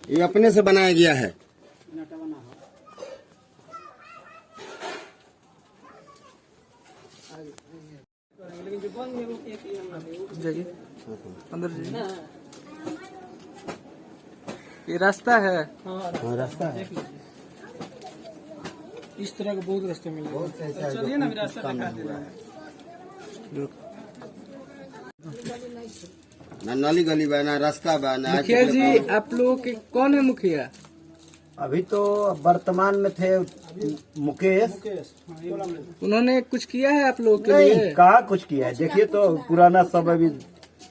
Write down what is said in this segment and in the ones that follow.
ये अपने से बनाया गया है। जाइए अंदर जाइए। ये रास्ता है। हाँ, रास्ता है। इस तरह के बहुत रास्ते मिल रहे हैं। चलिए ना, रास्ता दिखा दे रहा है। ना नाली गली बा, ना रास्ता बा, ना। मुखिया जी, आप लोगों के कौन है मुखिया? अभी तो वर्तमान में थे मुकेश। उन्होंने कुछ किया है आप लोगों के नहीं, लिए? कहाँ कुछ किया है? देखिए तो पुराना सब अभी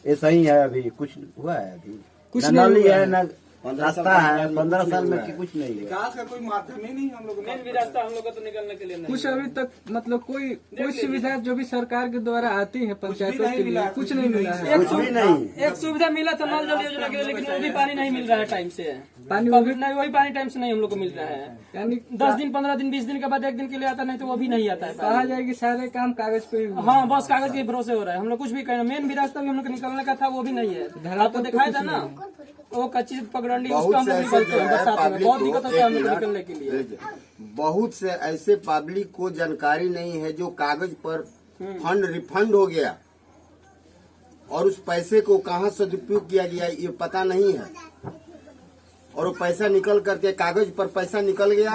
ऐसा ही है। अभी कुछ हुआ है? अभी कुछ न नहीं नाली हुआ है, है। न रास्ता है। 15 साल में कि कुछ नहीं है। विकास का कोई माध्यम ही नहीं हम लोग। मेन भी रास्ता हम लोग का तो निकलने के लिए नहीं। कुछ अभी तक मतलब कोई सुविधा जो भी सरकार के द्वारा आती है पंचायतों के लिए कुछ नहीं मिला है। कुछ भी नहीं। एक सुविधा मिला था नल जल योजना के लिए, लेकिन वो भी पानी नहीं मिल रहा है टाइम से। पानी वो भी नहीं, वही पानी टाइम से नहीं हम लोग को मिल रहा है। यानी 10 दिन 15 दिन 20 दिन के बाद 1 दिन के लिए आता, नहीं तो वो भी नहीं आता है। कहा जाए कि सारे काम कागज पे ही हुआ। हाँ, बस कागज के भरोसे हो रहा है। हम लोग कुछ भी कहना, मेन भी रास्ता भी हम लोग को निकलने का था, वो भी नहीं है। आपको दिखाया था ना वो कच्ची पगडंडी, उसका हम लोग निकलते हैं बरसात में। बहुत दिक्कत होता है हम लोग को निकलने के लिए। बहुत से ऐसे पब्लिक को जानकारी नहीं है जो कागज पर फंड रिफंड हो गया और उस पैसे को कहाँ सदुपयोग किया गया ये पता नहीं है। और वो पैसा निकल करके कागज पर पैसा निकल गया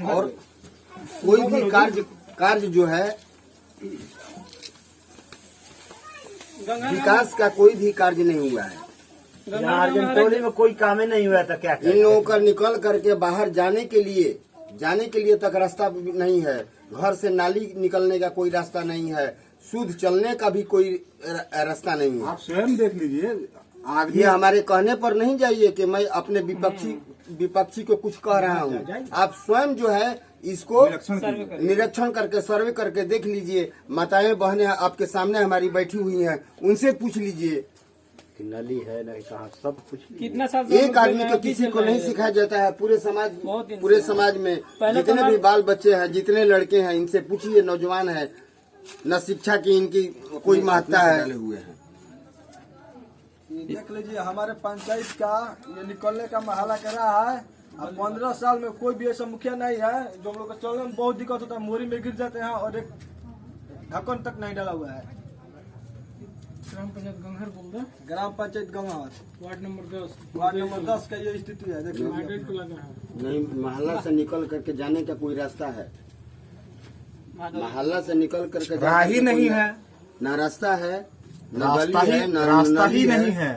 और कोई भी कार्य जो है विकास का कोई भी कार्य नहीं हुआ है। यहाँ अर्जनटोली में कोई काम ही नहीं हुआ था। क्या इन लोगों का निकल करके बाहर जाने के लिए तक रास्ता नहीं है। घर से नाली निकलने का कोई रास्ता नहीं है। शुद्ध चलने का भी कोई रास्ता नहीं है। आप स्वयं देख लीजिए। ये हमारे कहने पर नहीं जाइए कि मैं अपने विपक्षी को कुछ कह रहा हूँ। आप स्वयं जो है इसको निरीक्षण करके सर्वे करके देख लीजिए। माताएं बहनें आपके सामने हमारी बैठी हुई हैं, उनसे पूछ लीजिए कि नली है नहीं, कहाँ सब कुछ। कितना साल से एक आदमी को किसी को नहीं सिखाया जाता है। पूरे समाज में जितने भी बाल बच्चे हैं, जितने लड़के हैं, इनसे पूछिए, नौजवान है, न शिक्षा की इनकी कोई महत्ता है। देख लीजिए, हमारे पंचायत का ये निकलने का महाला कर रहा है। अब 15 साल में कोई भी ऐसा मुखिया नहीं है। जो हम लोग को चलने में बहुत दिक्कत होता है, मोरी में गिर जाते हैं और एक ढक्कन तक नहीं डाला हुआ है। ग्राम पंचायत गंगहर बोल रहे, ग्राम पंचायत गंगहर वार्ड नंबर 10 का ये स्थिति है। देखिए नहीं, मोहल्ला से निकल करके जाने का कोई रास्ता है? मोहल्ला से निकल करके राह ही नहीं है, न रास्ता है, न गली है, न रास्ता ही नहीं है।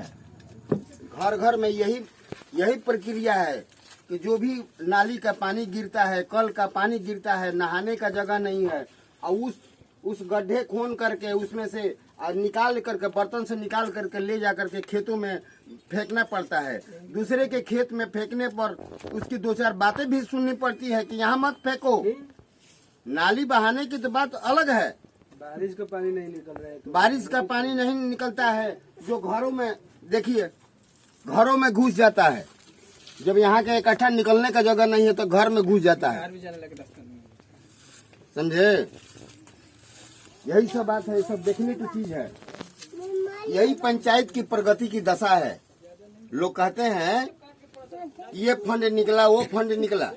घर घर में यही प्रक्रिया है कि जो भी नाली का पानी गिरता है, कल का पानी गिरता है, नहाने का जगह नहीं है और उस गड्ढे खोन करके उसमें से निकाल करके, बर्तन से निकाल करके ले जा करके खेतों में फेंकना पड़ता है। दूसरे के खेत में फेंकने पर उसकी 2-4 बातें भी सुननी पड़ती है कि यहाँ मत फेंको। नाली बहाने की तो बात अलग है। बारिश का पानी नहीं निकल रहा है तो। बारिश का पानी नहीं निकलता है, जो घरों में देखिए, घरों में घुस जाता है। जब यहाँ के इकट्ठा निकलने का जगह नहीं है तो घर में घुस जाता है। समझे? यही सब बात है, सब देखने की चीज है। यही पंचायत की प्रगति की दशा है। लोग कहते हैं ये फंड निकला, वो फंड निकला,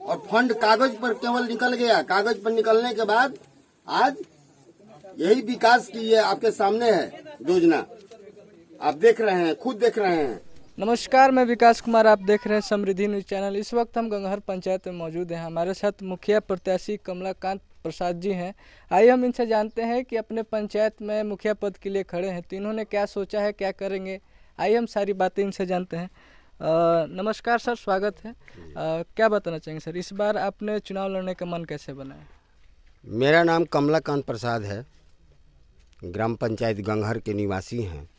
और फंड कागज पर केवल निकल गया। कागज पर निकलने के बाद आज यही विकास की ये आपके सामने है योजना, आप देख रहे हैं, खुद देख रहे हैं। नमस्कार, मैं विकास कुमार, आप देख रहे हैं समृद्धि न्यूज चैनल। इस वक्त हम गंगहर पंचायत में मौजूद हैं। हमारे साथ मुखिया प्रत्याशी कमलाकांत प्रसाद जी हैं। आइए हम इनसे जानते हैं कि अपने पंचायत में मुखिया पद के लिए खड़े हैं तो इन्होंने क्या सोचा है, क्या करेंगे। आइए हम सारी बातें इनसे जानते हैं। नमस्कार सर, स्वागत है। क्या बताना चाहेंगे सर, इस बार आपने चुनाव लड़ने का मन कैसे बना है? मेरा नाम कमलाकांत प्रसाद है, ग्राम पंचायत गंगहर के निवासी हैं।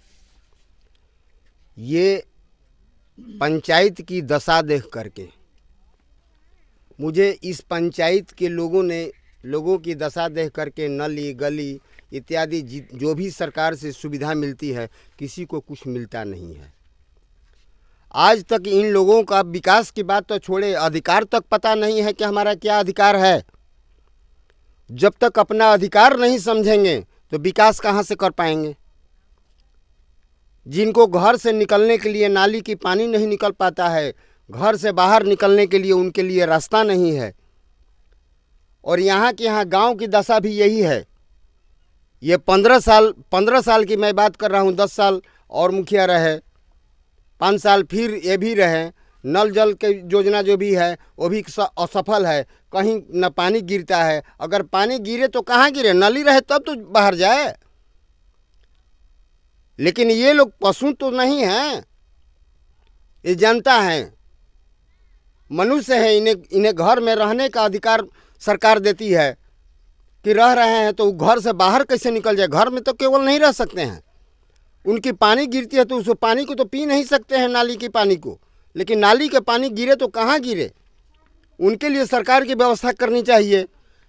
ये पंचायत की दशा देख करके मुझे इस पंचायत के लोगों की दशा देख करके नली गली इत्यादि जो भी सरकार से सुविधा मिलती है, किसी को कुछ मिलता नहीं है। आज तक इन लोगों का विकास की बात तो छोड़े, अधिकार तक पता नहीं है कि हमारा क्या अधिकार है। जब तक अपना अधिकार नहीं समझेंगे तो विकास कहाँ से कर पाएंगे। जिनको घर से निकलने के लिए नाली की पानी नहीं निकल पाता है, घर से बाहर निकलने के लिए उनके लिए रास्ता नहीं है। और यहाँ के यहाँ गांव की दशा भी यही है। ये 15 साल की मैं बात कर रहा हूँ, 10 साल और मुखिया रहे, 5 साल फिर ये भी रहे। नल जल के योजना जो भी है वो भी असफल है, कहीं न पानी गिरता है। अगर पानी गिरे तो कहाँ गिरे, नली रहे तब तो बाहर जाए। लेकिन ये लोग पशु तो नहीं हैं, ये जनता है, मनुष्य है। इन्हें घर में रहने का अधिकार सरकार देती है कि रह रहे हैं तो घर से बाहर कैसे निकल जाए। घर में तो केवल नहीं रह सकते हैं, उनकी पानी गिरती है तो उस पानी को तो पी नहीं सकते हैं, नाली की पानी को। लेकिन नाली के पानी गिरे तो कहाँ गिरे, उनके लिए सरकार की व्यवस्था करनी चाहिए।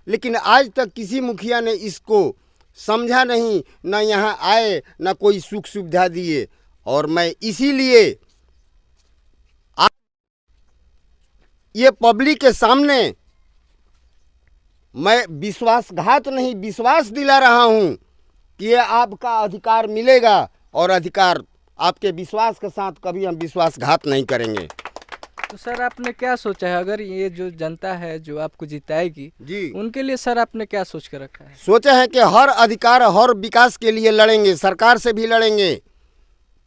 लेकिन आज तक किसी मुखिया ने इसको समझा नहीं, न यहाँ आए न कोई सुख सुविधा दिए। और मैं इसीलिए ये पब्लिक के सामने मैं विश्वासघात नहीं, विश्वास दिला रहा हूँ कि ये आपका अधिकार मिलेगा और अधिकार आपके विश्वास के साथ कभी हम विश्वासघात नहीं करेंगे। तो सर आपने क्या सोचा है, अगर ये जो जनता है जो आपको जिताएगी जी, उनके लिए सर आपने क्या सोच कर रखा है? सोचा है कि हर अधिकार हर विकास के लिए लड़ेंगे, सरकार से भी लड़ेंगे,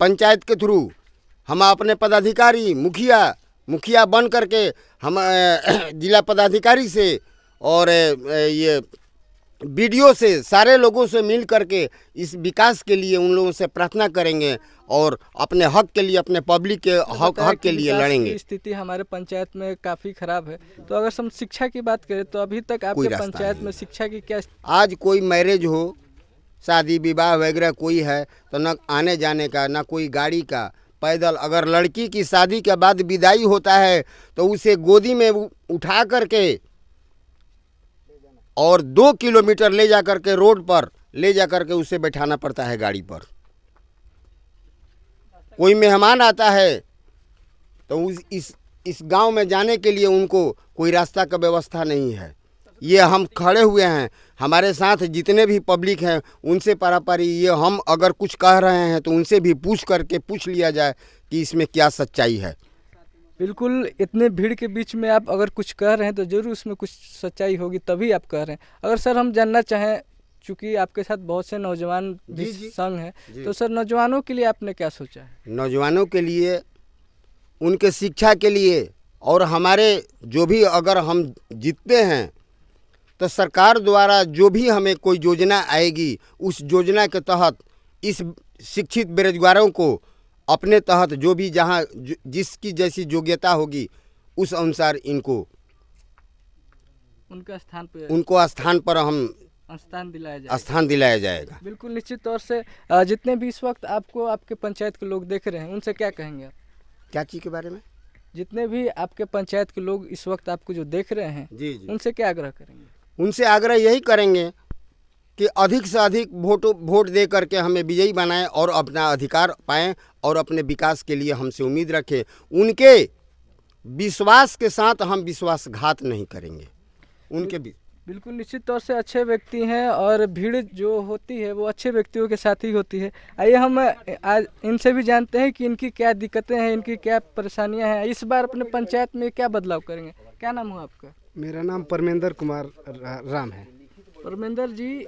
पंचायत के थ्रू। हम अपने पदाधिकारी मुखिया बन करके हम जिला पदाधिकारी से और ये बीडीओ से, सारे लोगों से मिल करके इस विकास के लिए उन लोगों से प्रार्थना करेंगे और अपने हक के लिए, अपने पब्लिक के हक के लिए लड़ेंगे। स्थिति हमारे पंचायत में काफ़ी खराब है। तो अगर हम शिक्षा की बात करें तो अभी तक आपके पंचायत में शिक्षा की क्या? आज कोई मैरिज हो, शादी विवाह वगैरह कोई है तो न आने जाने का, न कोई गाड़ी का, पैदल। अगर लड़की की शादी के बाद विदाई होता है तो उसे गोदी में उठा करके और 2 किलोमीटर ले जा करके रोड पर ले जा करके उसे बैठाना पड़ता है गाड़ी पर। कोई मेहमान आता है तो इस गांव में जाने के लिए उनको कोई रास्ता का व्यवस्था नहीं है। ये हम खड़े हुए हैं, हमारे साथ जितने भी पब्लिक हैं उनसे पारापारी ये हम अगर कुछ कह रहे हैं तो उनसे भी पूछ लिया जाए कि इसमें क्या सच्चाई है। बिल्कुल, इतने भीड़ के बीच में आप अगर कुछ कह रहे हैं तो ज़रूर उसमें कुछ सच्चाई होगी, तभी आप कह रहे हैं। अगर सर हम जानना चाहें, चूँकि आपके साथ बहुत से नौजवान भी संग हैं, तो सर नौजवानों के लिए आपने क्या सोचा है? नौजवानों के लिए, उनके शिक्षा के लिए, और हमारे जो भी अगर हम जीतते हैं तो सरकार द्वारा जो भी हमें कोई योजना आएगी उस योजना के तहत इस शिक्षित बेरोजगारों को अपने तहत जो भी जहाँ जिसकी जैसी योग्यता होगी उस अनुसार उनको स्थान पर हम स्थान दिलाया जाएगा। बिल्कुल निश्चित तौर से। जितने भी इस वक्त आपको आपके पंचायत के लोग देख रहे हैं उनसे क्या कहेंगे आप? क्या चीज़ के बारे में? जितने भी आपके पंचायत के लोग इस वक्त आपको जो देख रहे हैं जी, उनसे क्या आग्रह करेंगे? उनसे आग्रह यही करेंगे कि अधिक से अधिक वोट दे करके हमें विजयी बनाएं और अपना अधिकार पाएं और अपने विकास के लिए हमसे उम्मीद रखें। उनके विश्वास के साथ हम विश्वासघात नहीं करेंगे। उनके बिल्कुल निश्चित तौर से अच्छे व्यक्ति हैं और भीड़ जो होती है वो अच्छे व्यक्तियों के साथ ही होती है। आइए हम आज इनसे भी जानते हैं कि इनकी क्या दिक्कतें हैं, इनकी क्या परेशानियां हैं, इस बार अपने पंचायत में क्या बदलाव करेंगे। क्या नाम हुआ आपका? मेरा नाम परमेंद्र कुमार राम है। परमेंद्र जी,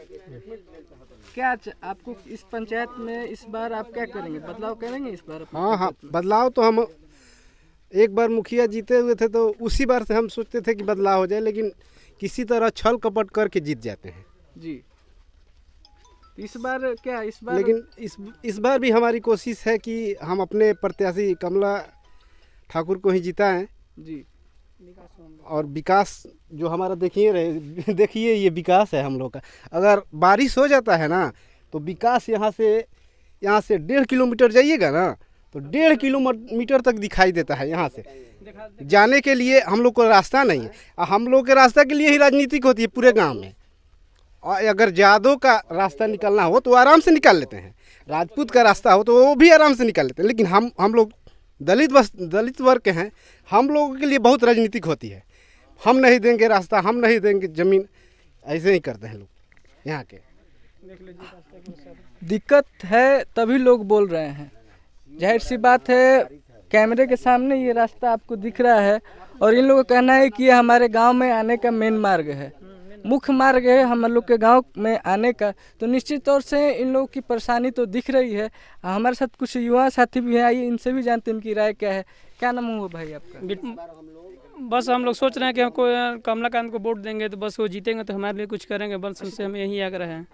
क्या आपको इस पंचायत में इस बार आप क्या करेंगे, बदलाव करेंगे इस बार? हाँ, बदलाव तो हम एक बार मुखिया जीते हुए थे तो उसी बार से हम सोचते थे कि बदलाव हो जाए, लेकिन किसी तरह छल कपट करके जीत जाते हैं जी। इस बार क्या लेकिन इस बार भी हमारी कोशिश है कि हम अपने प्रत्याशी कमला ठाकुर को ही जिताएं जी। और विकास जो हमारा देखिए ये विकास है हम लोग का। अगर बारिश हो जाता है ना तो विकास यहाँ से 1.5 किलोमीटर जाइएगा ना तो 1.5 किलोमीटर तक दिखाई देता है। यहाँ से जाने के लिए हम लोग को रास्ता नहीं है। हम लोग के रास्ता के लिए ही राजनीतिक होती है पूरे गांव में। और अगर यादव का रास्ता निकलना हो तो आराम से निकाल लेते हैं, राजपूत का रास्ता हो तो वो भी आराम से निकाल लेते हैं। लेकिन हम लोग दलित वर्ग के हैं, हम लोगों के लिए बहुत राजनीतिक होती है। हम नहीं देंगे रास्ता, हम नहीं देंगे ज़मीन, ऐसे ही करते हैं लोग यहाँ के। दिक्कत है तभी लोग बोल रहे हैं। जाहिर सी बात है, कैमरे के सामने ये रास्ता आपको दिख रहा है और इन लोगों का कहना है कि ये हमारे गांव में आने का मेन मार्ग है, मुख्य मार्ग है हम लोग के गांव में आने का। तो निश्चित तौर से इन लोगों की परेशानी तो दिख रही है। हमारे साथ कुछ युवा साथी भी हैं, आइए इनसे भी जानते हैं इनकी राय क्या है। क्या नाम हुआ भाई आपका? बस हम लोग सोच रहे हैं कि हमको कमलाकांत को वोट देंगे तो बस वो जीतेंगे तो हमारे लिए कुछ करेंगे, बस उससे हम यही आग्रह है।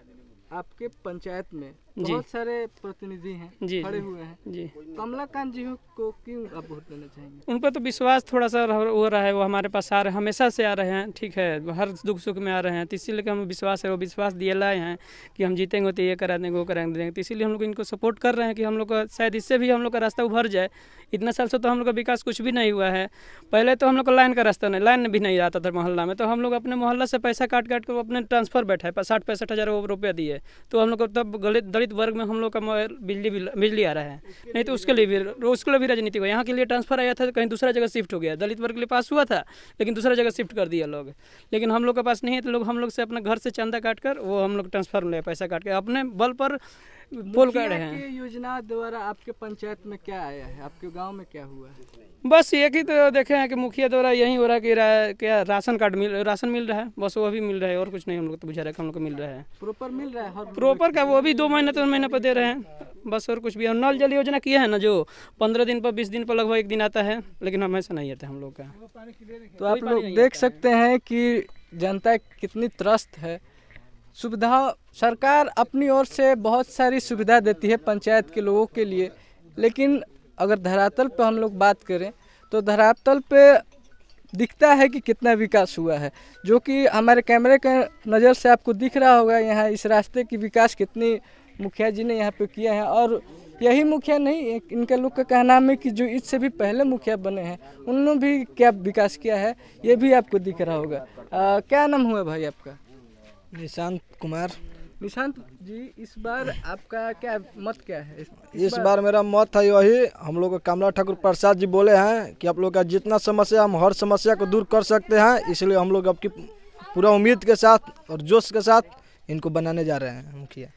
आपके पंचायत में बहुत सारे प्रतिनिधि हैं जी खड़े हुए हैं जी, कमलाकांत जी को क्यों आप वोट देना चाहेंगे? उन पर तो विश्वास थोड़ा सा हो रहा है, वो हमारे पास आ रहे हैं, हमेशा से आ रहे हैं, ठीक है, हर दुख सुख में आ रहे हैं, तो इसीलिए हमें विश्वास है, वो विश्वास दिए लाए हैं कि हम जीतेंगे तो ये करा देंगे वो करा देंगे, तो इसीलिए हम लोग इनको सपोर्ट कर रहे हैं कि हम लोग का शायद इससे भी हम लोग का रास्ता उभर जाए। इतना साल से तो हम लोग का विकास कुछ भी नहीं हुआ है। पहले तो हम लोग का लाइन का रास्ता नहीं, लाइन भी नहीं आता था मोहल्ला में, तो हम लोग अपने मोहल्ला से पैसा काट काट कर अपने ट्रांसफर बैठा है, 60-65 हज़ार रुपया दिए, तो हम लोग को तब दलित वर्ग में हम लोग का बिजली आ रहा है। नहीं तो उसके लिए भी राजनीति हुआ, यहाँ के लिए ट्रांसफर आया था, कहीं दूसरा जगह शिफ्ट हो गया, दलित वर्ग के लिए पास हुआ था लेकिन दूसरा जगह शिफ्ट कर दिया लोग, लेकिन हम लोग के पास नहीं है, तो लोग हम लोग से अपने घर से चंदा काट कर वो हम लोग ट्रांसफर ले पैसा काट के अपने बल पर बोल कर रहे हैं। योजना द्वारा आपके पंचायत में क्या आया है, आपके गांव में क्या हुआ है? बस एक ही तो देखे हैं कि मुखिया द्वारा यही हो रहा है कि क्या राशन मिल रहा है, बस वो भी मिल रहा है और कुछ नहीं, हम लोग तो बुझा रहा है कि हम लोग को मिल रहा है। प्रॉपर मिल रहा है? प्रॉपर का वो भी 2 महीने 3 महीने पर दे रहे हैं, बस और कुछ भी। और नल जल योजना किया है ना, जो 15 दिन पर 20 दिन पर लगभग 1 दिन आता है, लेकिन हमेशा नहीं आता हम लोग का। तो आप लोग देख सकते हैं कि जनता कितनी त्रस्त है। सुविधा सरकार अपनी ओर से बहुत सारी सुविधा देती है पंचायत के लोगों के लिए, लेकिन अगर धरातल पे हम लोग बात करें तो धरातल पे दिखता है कि कितना विकास हुआ है, जो कि हमारे कैमरे के नज़र से आपको दिख रहा होगा। यहाँ इस रास्ते की विकास कितनी मुखिया जी ने यहाँ पे किया है, और यही मुखिया नहीं, इनके लोग का कहना है कि जो इससे भी पहले मुखिया बने हैं उन्होंने भी क्या विकास किया है, ये भी आपको दिख रहा होगा। क्या नाम हुआ भाई आपका? निशांत कुमार। निशांत जी, इस बार आपका क्या मत क्या है? इस बार मेरा मत है वही, हम लोग कमला ठाकुर प्रसाद जी बोले हैं कि आप लोग का जितना समस्या हम हर समस्या को दूर कर सकते हैं, इसलिए हम लोग आपकी पूरा उम्मीद के साथ और जोश के साथ इनको बनाने जा रहे हैं मुखिया।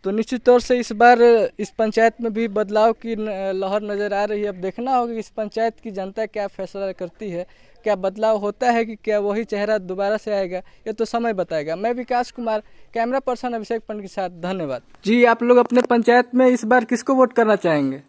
तो निश्चित तौर से इस बार इस पंचायत में भी बदलाव की लहर नज़र आ रही है। अब देखना होगा कि इस पंचायत की जनता क्या फैसला करती है, क्या बदलाव होता है कि क्या वही चेहरा दोबारा से आएगा, ये तो समय बताएगा। मैं विकास कुमार, कैमरा पर्सन अभिषेक पंडित के साथ, धन्यवाद जी। आप लोग अपने पंचायत में इस बार किसको वोट करना चाहेंगे?